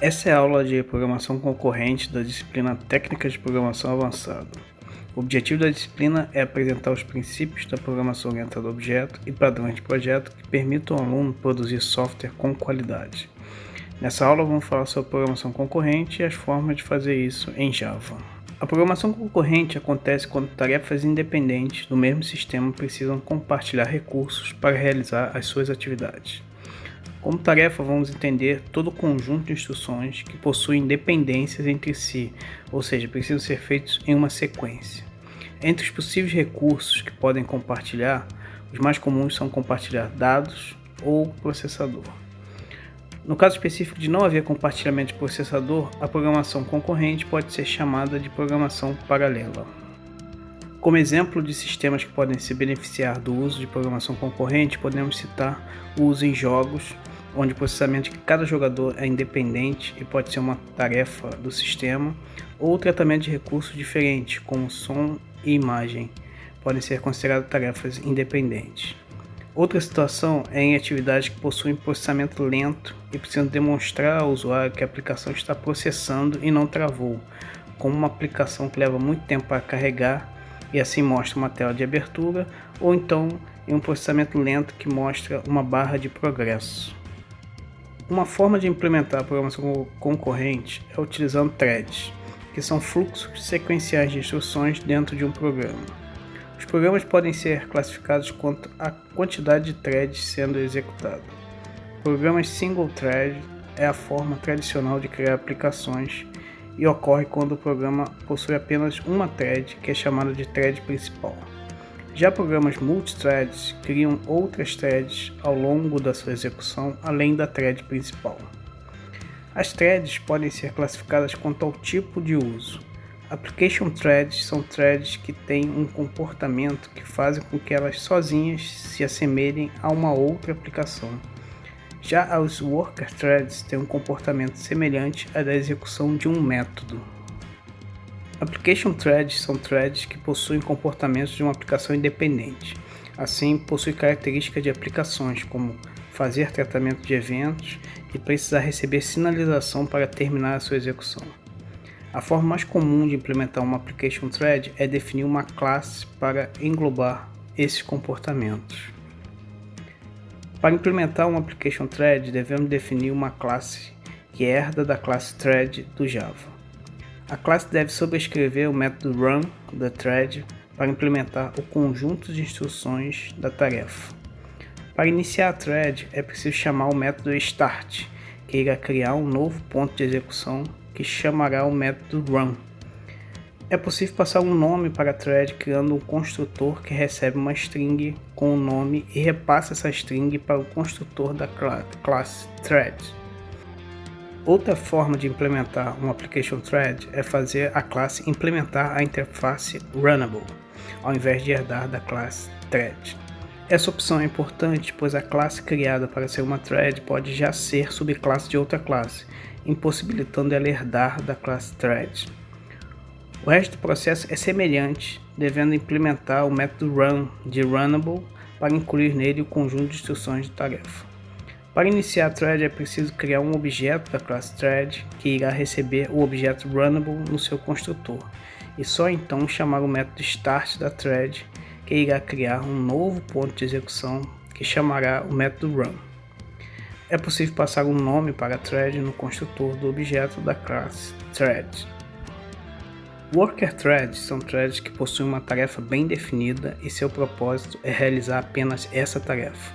Essa é a aula de programação concorrente da disciplina Técnicas de Programação Avançada. O objetivo da disciplina é apresentar os princípios da programação orientada a objeto e padrões de projeto que permitam ao aluno produzir software com qualidade. Nessa aula vamos falar sobre programação concorrente e as formas de fazer isso em Java. A programação concorrente acontece quando tarefas independentes do mesmo sistema precisam compartilhar recursos para realizar as suas atividades. Como tarefa, vamos entender todo o conjunto de instruções que possuem dependências entre si, ou seja, precisam ser feitos em uma sequência. Entre os possíveis recursos que podem compartilhar, os mais comuns são compartilhar dados ou processador. No caso específico de não haver compartilhamento de processador, a programação concorrente pode ser chamada de programação paralela. Como exemplo de sistemas que podem se beneficiar do uso de programação concorrente, podemos citar o uso em jogos, onde o processamento de cada jogador é independente e pode ser uma tarefa do sistema, ou o tratamento de recursos diferentes, como som e imagem, podem ser consideradas tarefas independentes. Outra situação é em atividades que possuem processamento lento e precisam demonstrar ao usuário que a aplicação está processando e não travou, como uma aplicação que leva muito tempo para carregar e assim mostra uma tela de abertura, ou então em um processamento lento que mostra uma barra de progresso. Uma forma de implementar a programação concorrente é utilizando threads, que são fluxos sequenciais de instruções dentro de um programa. Os programas podem ser classificados quanto à quantidade de threads sendo executado. Programas single thread é a forma tradicional de criar aplicações e ocorre quando o programa possui apenas uma thread, que é chamada de thread principal. Já programas multithreads criam outras threads ao longo da sua execução, além da thread principal. As threads podem ser classificadas quanto ao tipo de uso. Application threads são threads que têm um comportamento que fazem com que elas sozinhas se assemelhem a uma outra aplicação. Já os worker threads têm um comportamento semelhante à da execução de um método. Application threads são threads que possuem comportamentos de uma aplicação independente. Assim, possuem características de aplicações, como fazer tratamento de eventos e precisar receber sinalização para terminar a sua execução. A forma mais comum de implementar uma application thread é definir uma classe para englobar esses comportamentos. Para implementar uma application thread, devemos definir uma classe que herda da classe thread do Java. A classe deve sobrescrever o método run da thread para implementar o conjunto de instruções da tarefa. Para iniciar a thread, é preciso chamar o método start, que irá criar um novo ponto de execução que chamará o método run. É possível passar um nome para a thread criando um construtor que recebe uma string com o nome e repassa essa string para o construtor da classe thread. Outra forma de implementar uma application thread é fazer a classe implementar a interface runnable, ao invés de herdar da classe thread. Essa opção é importante, pois a classe criada para ser uma thread pode já ser subclasse de outra classe, impossibilitando ela herdar da classe thread. O resto do processo é semelhante, devendo implementar o método run de runnable para incluir nele o conjunto de instruções de tarefa. Para iniciar a thread é preciso criar um objeto da classe thread que irá receber o objeto runnable no seu construtor, e só então chamar o método start da thread que irá criar um novo ponto de execução que chamará o método run. É possível passar um nome para a thread no construtor do objeto da classe thread. Worker threads são threads que possuem uma tarefa bem definida e seu propósito é realizar apenas essa tarefa.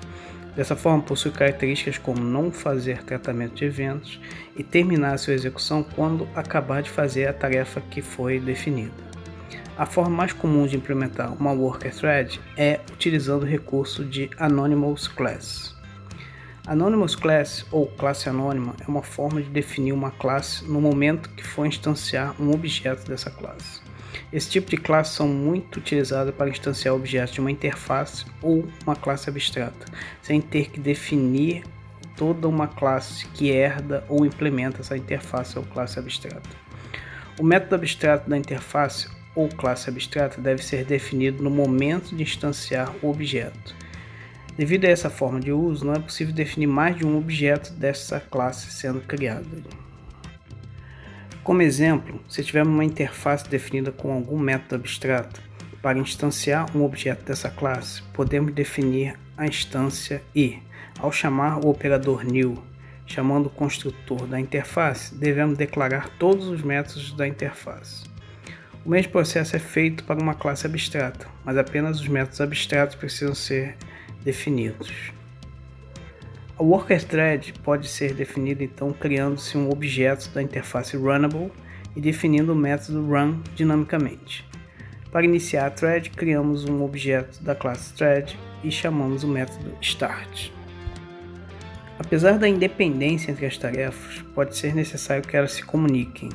Dessa forma, possui características como não fazer tratamento de eventos e terminar a sua execução quando acabar de fazer a tarefa que foi definida. A forma mais comum de implementar uma worker thread é utilizando o recurso de Anonymous Class. Anonymous Class, ou classe anônima, é uma forma de definir uma classe no momento que for instanciar um objeto dessa classe. Esse tipo de classe são muito utilizadas para instanciar objetos de uma interface ou uma classe abstrata, sem ter que definir toda uma classe que herda ou implementa essa interface ou classe abstrata. O método abstrato da interface ou classe abstrata deve ser definido no momento de instanciar o objeto. Devido a essa forma de uso, não é possível definir mais de um objeto dessa classe sendo criado. Como exemplo, se tivermos uma interface definida com algum método abstrato, para instanciar um objeto dessa classe, podemos definir a instância e, ao chamar o operador new, chamando o construtor da interface, devemos declarar todos os métodos da interface. O mesmo processo é feito para uma classe abstrata, mas apenas os métodos abstratos precisam ser definidos. A worker thread pode ser definida então criando-se um objeto da interface runnable e definindo o método run dinamicamente. Para iniciar a thread, criamos um objeto da classe thread e chamamos o método start. Apesar da independência entre as tarefas, pode ser necessário que elas se comuniquem.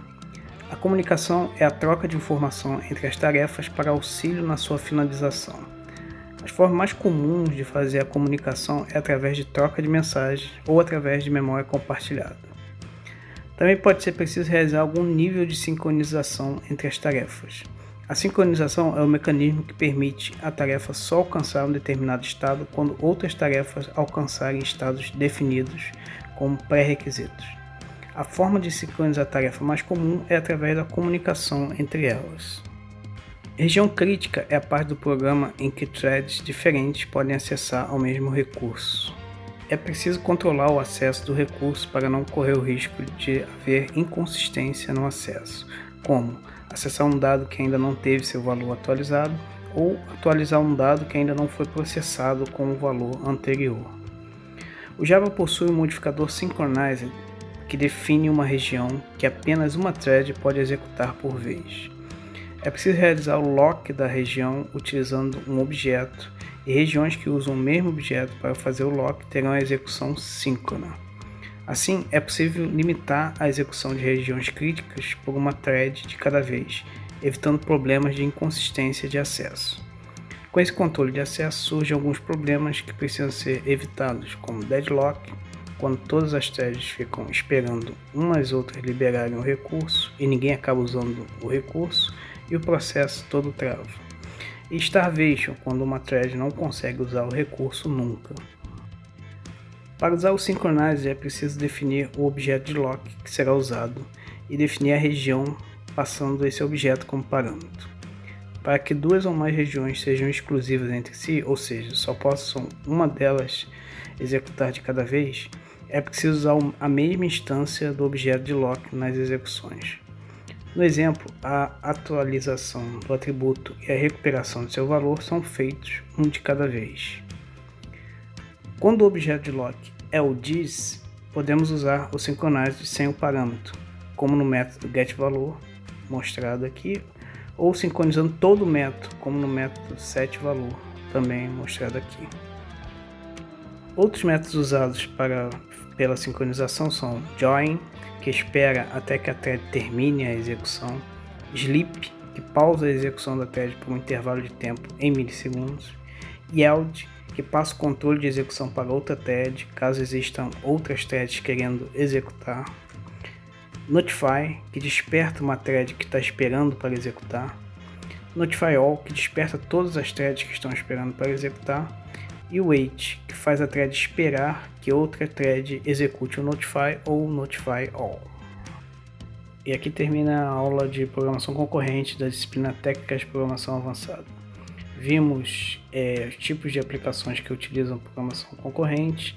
A comunicação é a troca de informação entre as tarefas para auxílio na sua finalização. As formas mais comuns de fazer a comunicação é através de troca de mensagens ou através de memória compartilhada. Também pode ser preciso realizar algum nível de sincronização entre as tarefas. A sincronização é o mecanismo que permite a tarefa só alcançar um determinado estado quando outras tarefas alcançarem estados definidos como pré-requisitos. A forma de sincronizar a tarefa mais comum é através da comunicação entre elas. Região crítica é a parte do programa em que threads diferentes podem acessar ao mesmo recurso. É preciso controlar o acesso do recurso para não correr o risco de haver inconsistência no acesso, como acessar um dado que ainda não teve seu valor atualizado ou atualizar um dado que ainda não foi processado com o valor anterior. O Java possui um modificador Synchronizer que define uma região que apenas uma thread pode executar por vez. É preciso realizar o lock da região utilizando um objeto, e regiões que usam o mesmo objeto para fazer o lock terão a execução síncrona. Assim, é possível limitar a execução de regiões críticas por uma thread de cada vez, evitando problemas de inconsistência de acesso. Com esse controle de acesso surgem alguns problemas que precisam ser evitados, como deadlock, quando todas as threads ficam esperando umas às outras liberarem o recurso e ninguém acaba usando o recurso e o processo todo trava. E starvation, quando uma thread não consegue usar o recurso nunca. Para usar o Synchronizer é preciso definir o objeto de lock que será usado e definir a região passando esse objeto como parâmetro. Para que duas ou mais regiões sejam exclusivas entre si, ou seja, só possam uma delas executar de cada vez, é preciso usar a mesma instância do objeto de lock nas execuções. No exemplo, a atualização do atributo e a recuperação de seu valor são feitos um de cada vez. Quando o objeto de lock é o this, podemos usar o Synchronizer sem o parâmetro, como no método getValor, mostrado aqui, ou sincronizando todo o método, como no método setValor, também mostrado aqui. Outros métodos usados pela sincronização são join, que espera até que a thread termine a execução, sleep, que pausa a execução da thread por um intervalo de tempo em milissegundos, yield, que passa o controle de execução para outra thread, caso existam outras threads querendo executar, notify, que desperta uma thread que está esperando para executar, notify all, que desperta todas as threads que estão esperando para executar, e o wait, que faz a thread esperar que outra thread execute o notify ou notify all. E aqui termina a aula de programação concorrente da disciplina Técnicas de Programação Avançada. Vimos os tipos de aplicações que utilizam programação concorrente,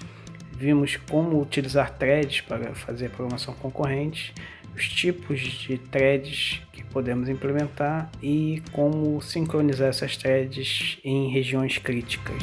vimos como utilizar threads para fazer programação concorrente, os tipos de threads que podemos implementar e como sincronizar essas threads em regiões críticas.